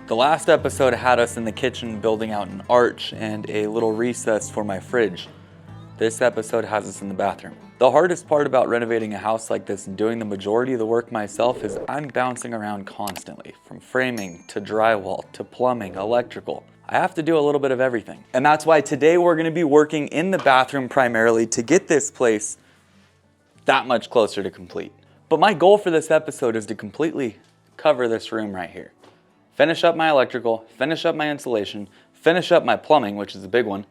The last episode had us in the kitchen building out an arch and a little recess for my fridge. This episode has us in the bathroom. The hardest part about renovating a house like this and doing the majority of the work myself is I'm bouncing around constantly, from framing to drywall to plumbing, electrical. I have to do a little bit of everything. And that's why today we're gonna be working in the bathroom primarily to get this place that much closer to complete. But my goal for this episode is to completely cover this room right here. Finish up my electrical, finish up my insulation, finish up my plumbing, which is a big one.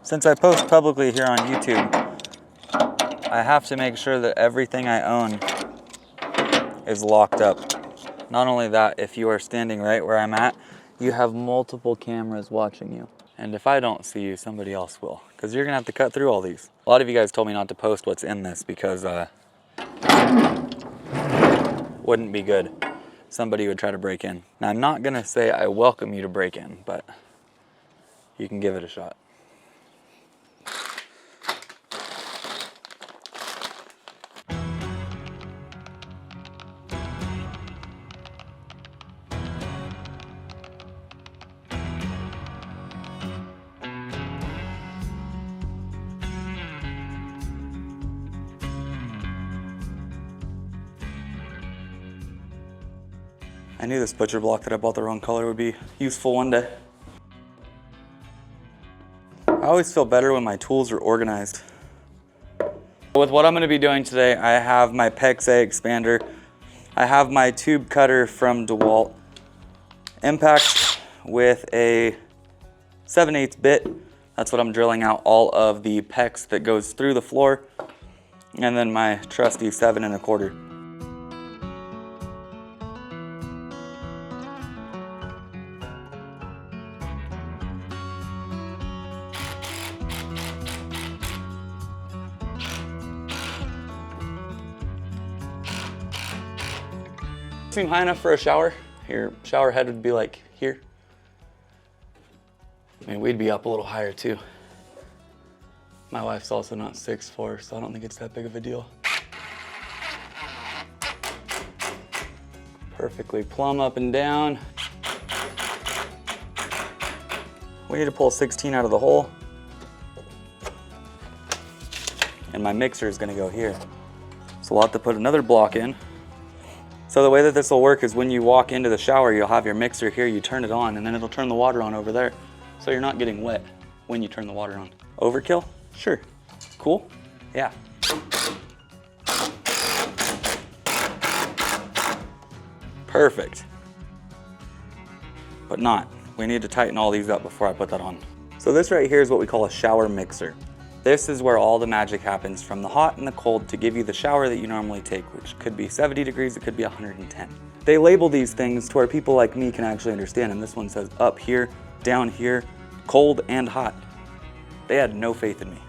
Since I post publicly here on YouTube, I have to make sure that everything I own is locked up. Not only that, if you are standing right where I'm at, you have multiple cameras watching you. And if I don't see you, somebody else will, because you're gonna have to cut through all these. A lot of you guys told me not to post what's in this because wouldn't be good. Somebody would try to break in. Now, I'm not gonna say I welcome you to break in, but you can give it a shot. I knew this butcher block that I bought the wrong color would be useful one day. I always feel better when my tools are organized. With what I'm going to be doing today, I have my PEX-A expander. I have my tube cutter from DeWalt. Impact with a 7/8 bit. That's what I'm drilling out all of the PEX that goes through the floor. And then my trusty 7 1/4. Seem high enough for a shower? Your shower head would be like here. I mean, we'd be up a little higher too. My wife's also not 6'4", so I don't think it's that big of a deal. Perfectly plumb up and down. We need to pull 16 out of the hole. And my mixer is gonna go here. So we'll have to put another block in. So the way that this will work is when you walk into the shower, you'll have your mixer here, you turn it on, and then it'll turn the water on over there. So you're not getting wet when you turn the water on. Overkill? Sure. Cool? Yeah. Perfect. But not. We need to tighten all these up before I put that on. So this right here is what we call a shower mixer. This is where all the magic happens, from the hot and the cold, to give you the shower that you normally take, which could be 70 degrees, it could be 110. They label these things to where people like me can actually understand them. This one says up here, down here, cold and hot. They had no faith in me.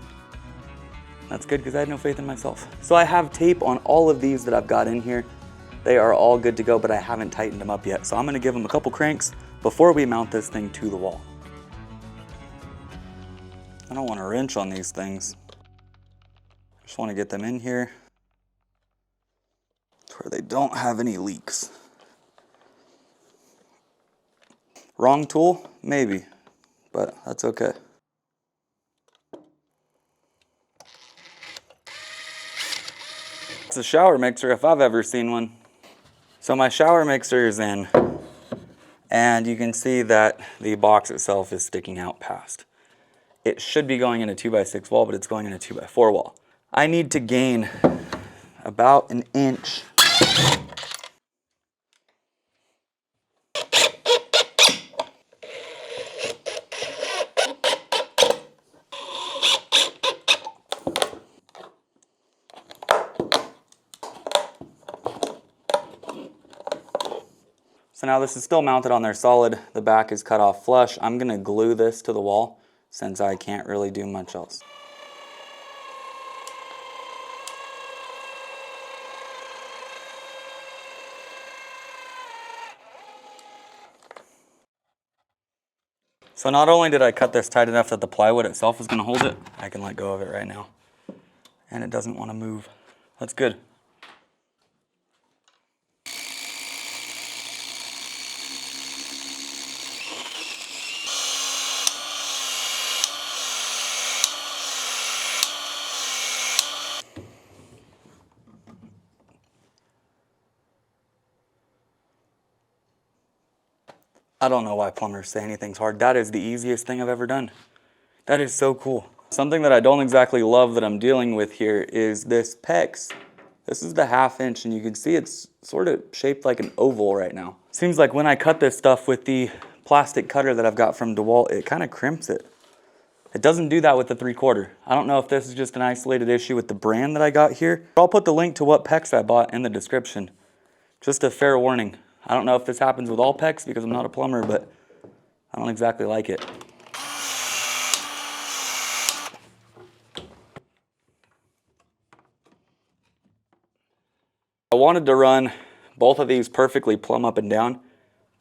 That's good because I had no faith in myself. So I have tape on all of these that I've got in here. They are all good to go, but I haven't tightened them up yet. So I'm gonna give them a couple cranks before we mount this thing to the wall. I don't want to wrench on these things. I just want to get them in here to where they don't have any leaks. Wrong tool? Maybe, but that's okay. It's a shower mixer if I've ever seen one. So my shower mixer is in, and you can see that the box itself is sticking out past. It should be going in a 2x6 wall, but it's going in a 2x4 wall. I need to gain about an inch. So now this is still mounted on there solid. The back is cut off flush. I'm gonna glue this to the wall since I can't really do much else. So not only did I cut this tight enough that the plywood itself is gonna hold it, I can let go of it right now. And it doesn't wanna move. That's good. I don't know why plumbers say anything's hard. That is the easiest thing I've ever done. That is so cool. Something that I don't exactly love that I'm dealing with here is this PEX. This is the 1/2 inch, and you can see it's sort of shaped like an oval right now. Seems like when I cut this stuff with the plastic cutter that I've got from DeWalt, it kind of crimps it. It doesn't do that with the 3/4. I don't know if this is just an isolated issue with the brand that I got here. I'll put the link to what PEX I bought in the description. Just a fair warning. I don't know if this happens with all PEX because I'm not a plumber, but I don't exactly like it. I wanted to run both of these perfectly plumb up and down,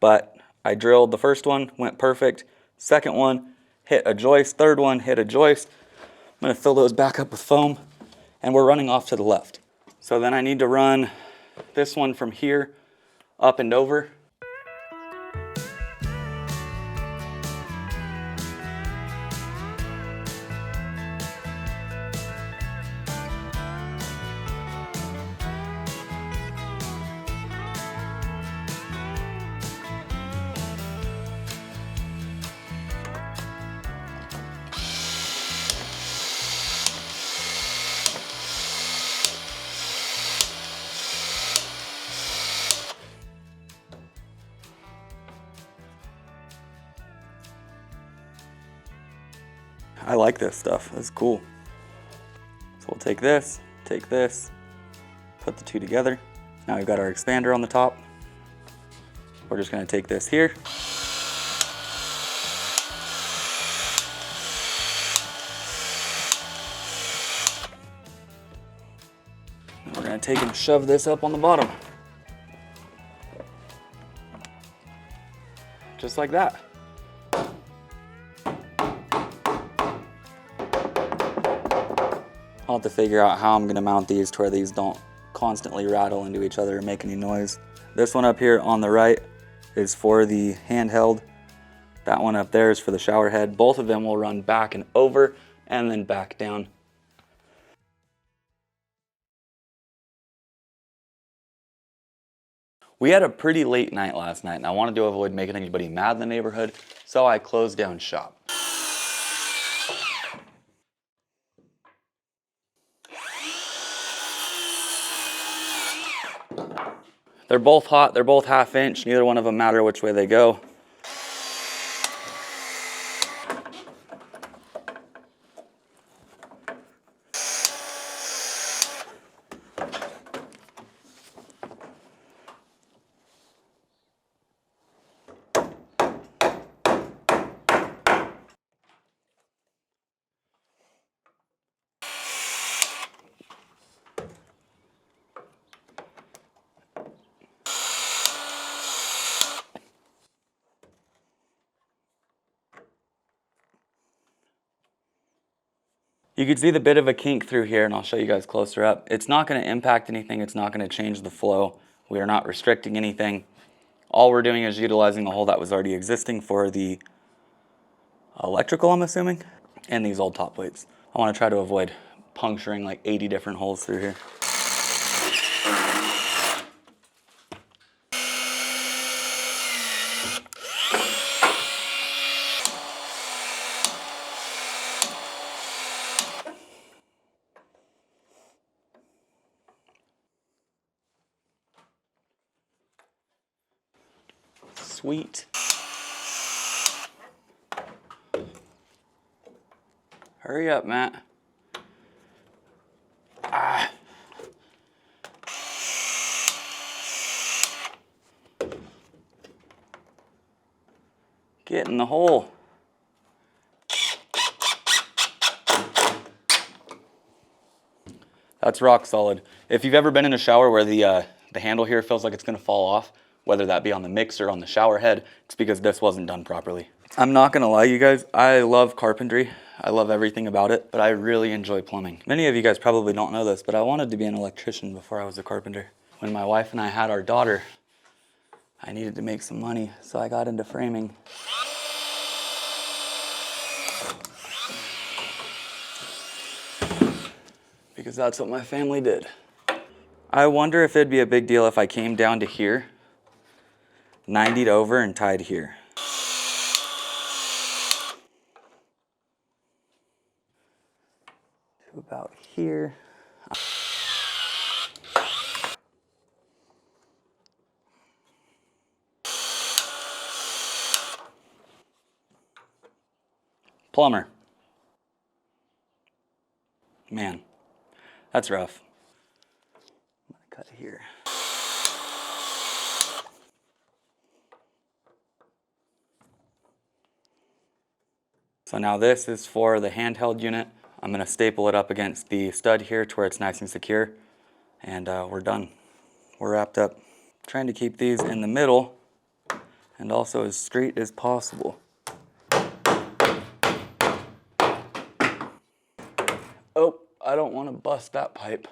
but I drilled the first one, went perfect. Second one, hit a joist. Third one, hit a joist. I'm gonna fill those back up with foam, and we're running off to the left. So then I need to run this one from here up and over. I like this stuff. It's cool. So we'll take this, put the two together. Now we've got our expander on the top. We're just going to take this here. And we're going to take and shove this up on the bottom. Just like that. I'll have to figure out how I'm going to mount these to where these don't constantly rattle into each other or make any noise. This one up here on the right is for the handheld. That one up there is for the shower head. Both of them will run back and over and then back down. We had a pretty late night last night, and I wanted to avoid making anybody mad in the neighborhood, so I closed down shop. They're both hot, they're both 1/2 inch, neither one of them matter which way they go. You can see the bit of a kink through here, and I'll show you guys closer up. It's not going to impact anything. It's not going to change the flow. We are not restricting anything. All we're doing is utilizing the hole that was already existing for the electrical, I'm assuming, and these old top plates. I want to try to avoid puncturing like 80 different holes through here. Sweet. Hurry up, Matt. Ah. Get in the hole. That's rock solid. If you've ever been in a shower where the handle here feels like it's gonna fall off, whether that be on the mixer, on the shower head, it's because this wasn't done properly. I'm not gonna lie, you guys, I love carpentry. I love everything about it, but I really enjoy plumbing. Many of you guys probably don't know this, but I wanted to be an electrician before I was a carpenter. When my wife and I had our daughter, I needed to make some money, so I got into framing. Because that's what my family did. I wonder if it'd be a big deal if I came down to here, 90'd over and tied here. about here. Plumber. Man, that's rough. I'm gonna cut here. So now this is for the handheld unit. I'm gonna staple it up against the stud here to where it's nice and secure. And we're done. We're wrapped up. Trying to keep these in the middle and also as straight as possible. Oh, I don't want to bust that pipe.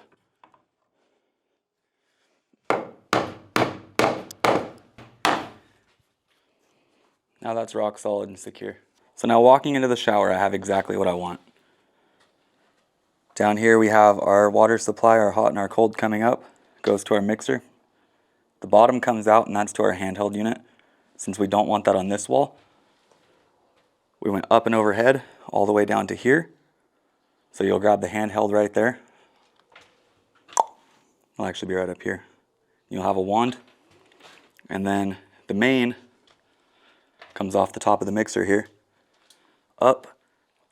Now that's rock solid and secure. So now walking into the shower, I have exactly what I want. Down here we have our water supply, our hot and our cold coming up. Goes to our mixer. The bottom comes out and that's to our handheld unit. Since we don't want that on this wall, we went up and overhead all the way down to here. So you'll grab the handheld right there. It'll actually be right up here. You'll have a wand. And then the main comes off the top of the mixer here. Up,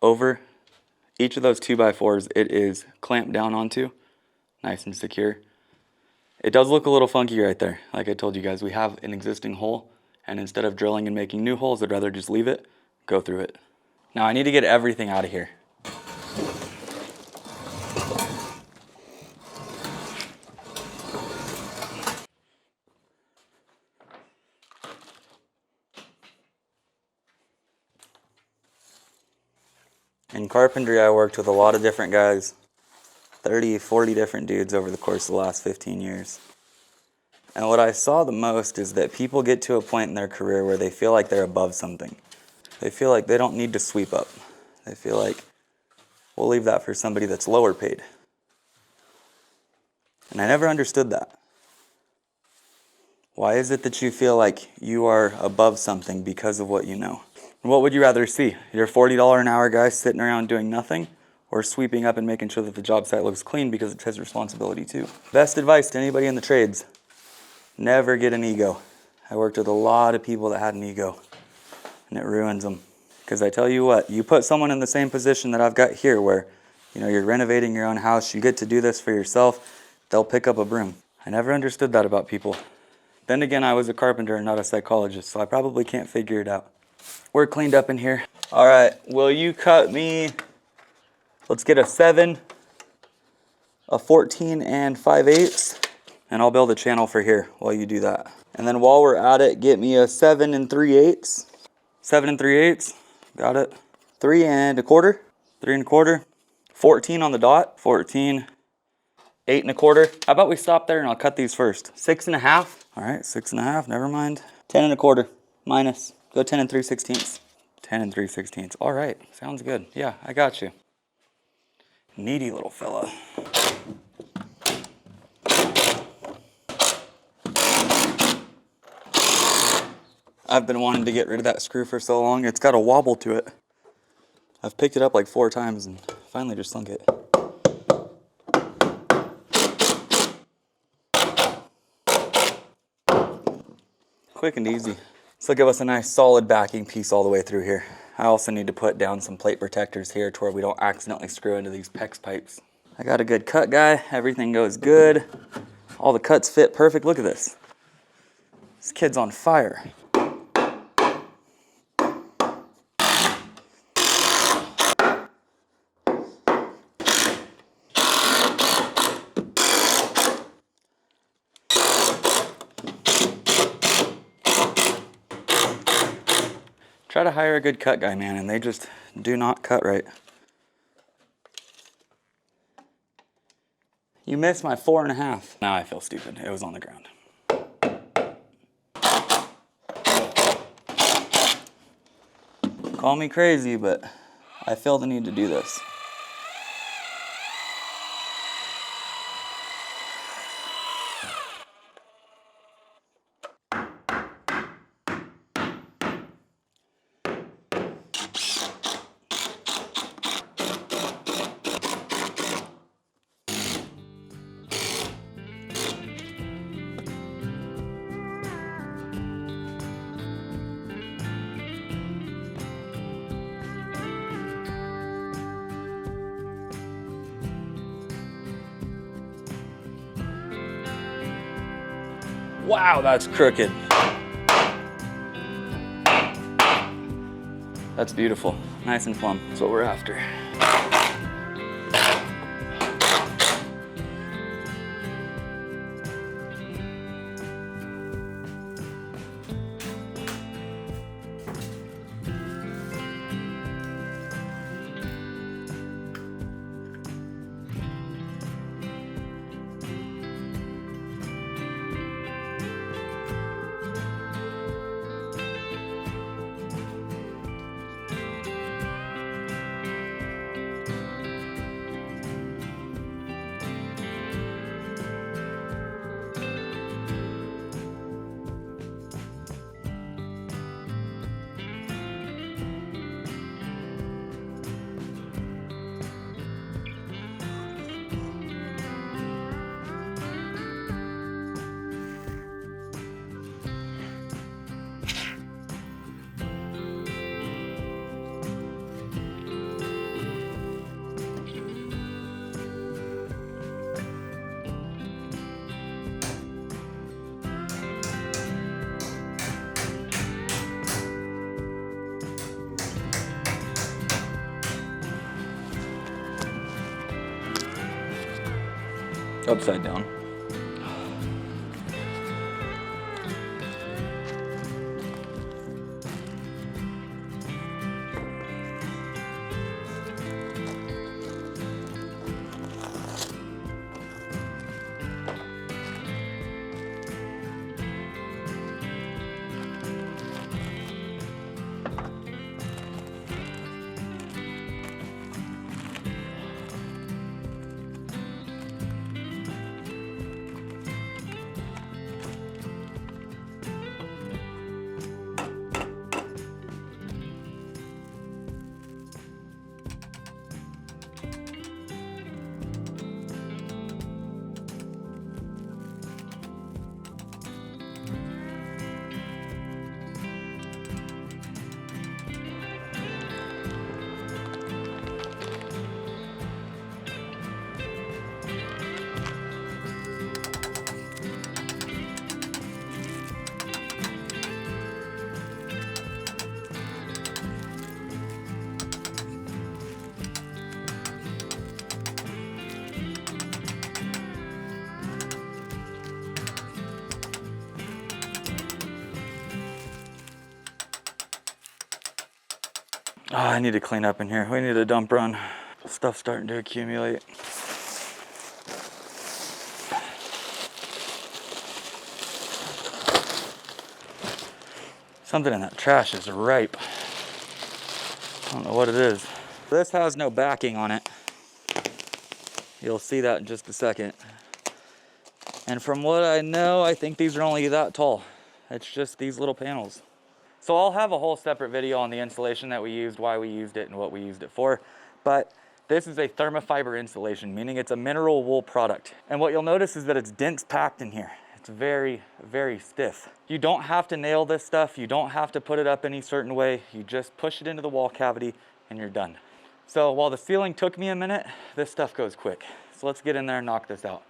over. Each of those 2x4s it is clamped down onto. Nice and secure. It does look a little funky right there. Like I told you guys, we have an existing hole. And instead of drilling and making new holes, I'd rather just leave it, go through it. Now I need to get everything out of here. In carpentry, I worked with a lot of different guys, 30, 40 different dudes over the course of the last 15 years. And what I saw the most is that people get to a point in their career where they feel like they're above something. They feel like they don't need to sweep up. They feel like, we'll leave that for somebody that's lower paid. And I never understood that. Why is it that you feel like you are above something because of what you know? What would you rather see? Your $40 an hour guy sitting around doing nothing, or sweeping up and making sure that the job site looks clean because it's his responsibility too? Best advice to anybody in the trades, never get an ego. I worked with a lot of people that had an ego, and it ruins them. Because I tell you what, you put someone in the same position that I've got here where, you're renovating your own house, you get to do this for yourself, they'll pick up a broom. I never understood that about people. Then again, I was a carpenter and not a psychologist, so I probably can't figure it out. We're cleaned up in here. All right, will you cut me, let's get a 7, a 14 and 5/8, and I'll build a channel for here while you do that. And then while we're at it, get me a 7 and 3/8. 7 and 3/8, got it. 3 1/4, 3 1/4, 14 on the dot, 14, 8 1/4. How about we stop there and I'll cut these first. 6 1/2, all right, 6 1/2, never mind. 10 1/4, minus. Go 10 3/16. 10 3/16. All right, sounds good. Yeah, I got you. Needy little fella. I've been wanting to get rid of that screw for so long. It's got a wobble to it. I've picked it up like 4 times and finally just sunk it. Quick and easy. This will give us a nice solid backing piece all the way through here. I also need to put down some plate protectors here to where we don't accidentally screw into these PEX pipes. I got a good cut guy. Everything goes good. All the cuts fit perfect. Look at this. This kid's on fire. Try to hire a good cut guy, man, and they just do not cut right. You missed my 4 1/2. Now I feel stupid. It was on the ground. Call me crazy, but I feel the need to do this. Wow, that's crooked. That's beautiful. Nice and plumb. That's what we're after. Upside down. Oh, I need to clean up in here. We need a dump run. Stuff's starting to accumulate. Something in that trash is ripe. I don't know what it is. This has no backing on it. You'll see that in just a second. And from what I know, I think these are only that tall. It's just these little panels. So I'll have a whole separate video on the insulation that we used, why we used it, and what we used it for. But this is a thermofiber insulation, meaning it's a mineral wool product. And what you'll notice is that it's dense packed in here. It's very, very stiff. You don't have to nail this stuff. You don't have to put it up any certain way. You just push it into the wall cavity and you're done. So while the ceiling took me a minute, this stuff goes quick. So let's get in there and knock this out.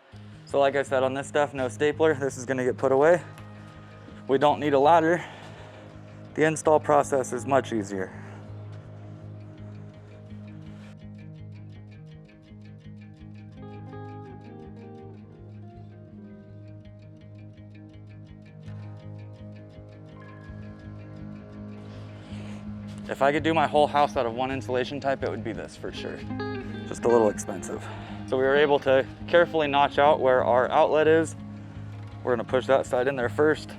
So like I said, on this stuff, no stapler. This is gonna get put away. We don't need a ladder. The install process is much easier. If I could do my whole house out of one insulation type, it would be this for sure. Just a little expensive. So we were able to carefully notch out where our outlet is. We're gonna push that side in there first.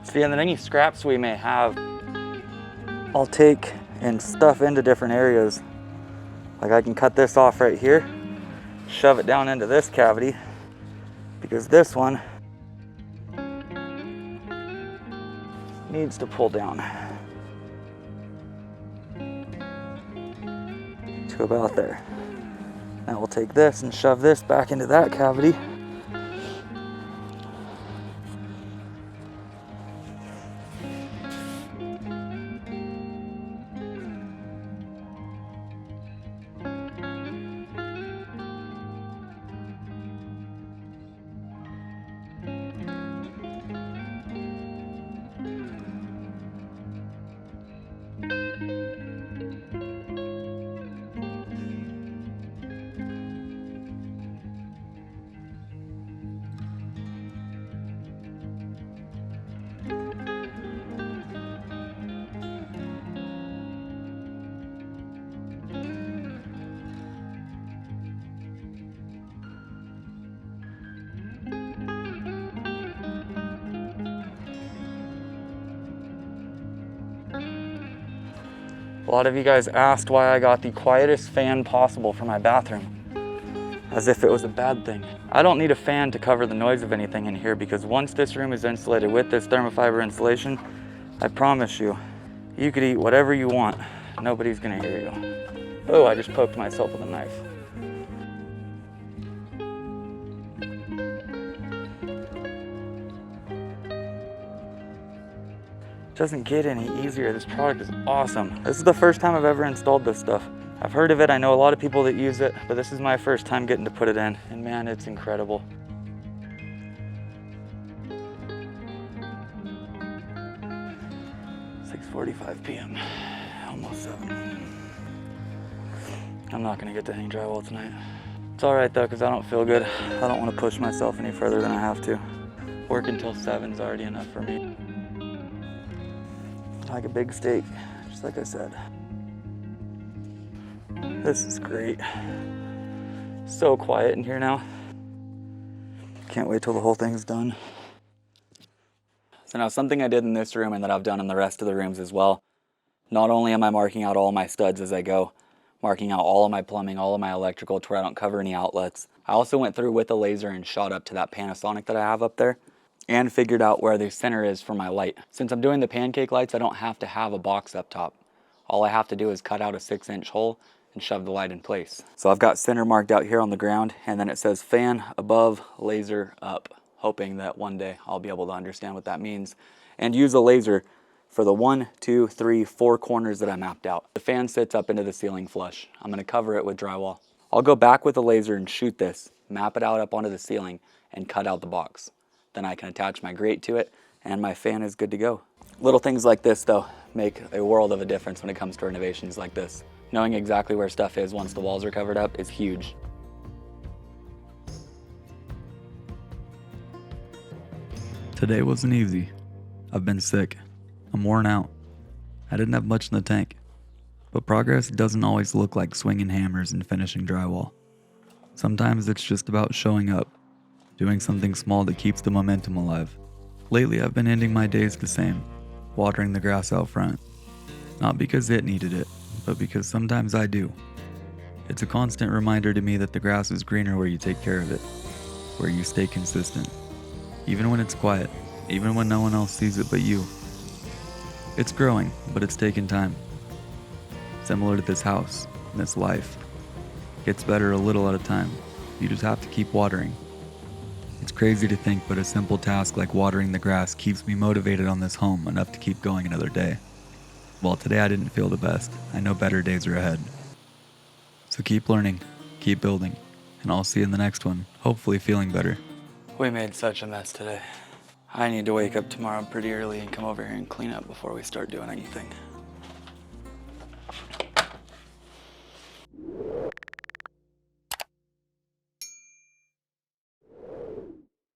See, and then any scraps we may have, I'll take and stuff into different areas. Like I can cut this off right here, shove it down into this cavity, because this one needs to pull down to about there. Now we'll take this and shove this back into that cavity. A lot of you guys asked why I got the quietest fan possible for my bathroom, as if it was a bad thing. I don't need a fan to cover the noise of anything in here, because once this room is insulated with this thermofiber insulation, I promise you, you could eat whatever you want. Nobody's gonna hear you. Oh, I just poked myself with a knife. Doesn't get any easier. This product is awesome. This is the first time I've ever installed this stuff. I've heard of it, I know a lot of people that use it, but this is my first time getting to put it in, and man, it's incredible. .45 p.m., almost 7. I'm not gonna get to hang drywall tonight. It's all right though, because I don't feel good. I don't want to push myself any further than I have to. Work until 7's already enough for me. Like a big steak, just like I said. This is great. So quiet in here now. Can't wait till the whole thing's done. So now something I did in this room and that I've done in the rest of the rooms as well. Not only am I marking out all my studs as I go, marking out all of my plumbing, all of my electrical to where I don't cover any outlets. I also went through with a laser and shot up to that Panasonic that I have up there, and figured out where the center is for my light. Since I'm doing the pancake lights, I don't have to have a box up top. All I have to do is cut out a 6-inch hole and shove the light in place. So I've got center marked out here on the ground, and then it says fan above, laser up, hoping that one day I'll be able to understand what that means and use a laser for the 1, 2, 3, 4 corners that I mapped out. The fan sits up into the ceiling flush. I'm gonna cover it with drywall. I'll go back with a laser and shoot this, map it out up onto the ceiling, and cut out the box. Then I can attach my grate to it, and my fan is good to go. Little things like this, though, make a world of a difference when it comes to renovations like this. Knowing exactly where stuff is once the walls are covered up is huge. Today wasn't easy. I've been sick. I'm worn out. I didn't have much in the tank. But progress doesn't always look like swinging hammers and finishing drywall. Sometimes it's just about showing up, doing something small that keeps the momentum alive. Lately, I've been ending my days the same, watering the grass out front. Not because it needed it, but because sometimes I do. It's a constant reminder to me that the grass is greener where you take care of it, where you stay consistent. Even when it's quiet, even when no one else sees it but you. It's growing, but it's taking time. Similar to this house, this life. It gets better a little at a time. You just have to keep watering. It's crazy to think, but a simple task like watering the grass keeps me motivated on this home enough to keep going another day. Well, today I didn't feel the best. I know better days are ahead. So keep learning, keep building, and I'll see you in the next one, hopefully feeling better. We made such a mess today. I need to wake up tomorrow pretty early and come over here and clean up before we start doing anything.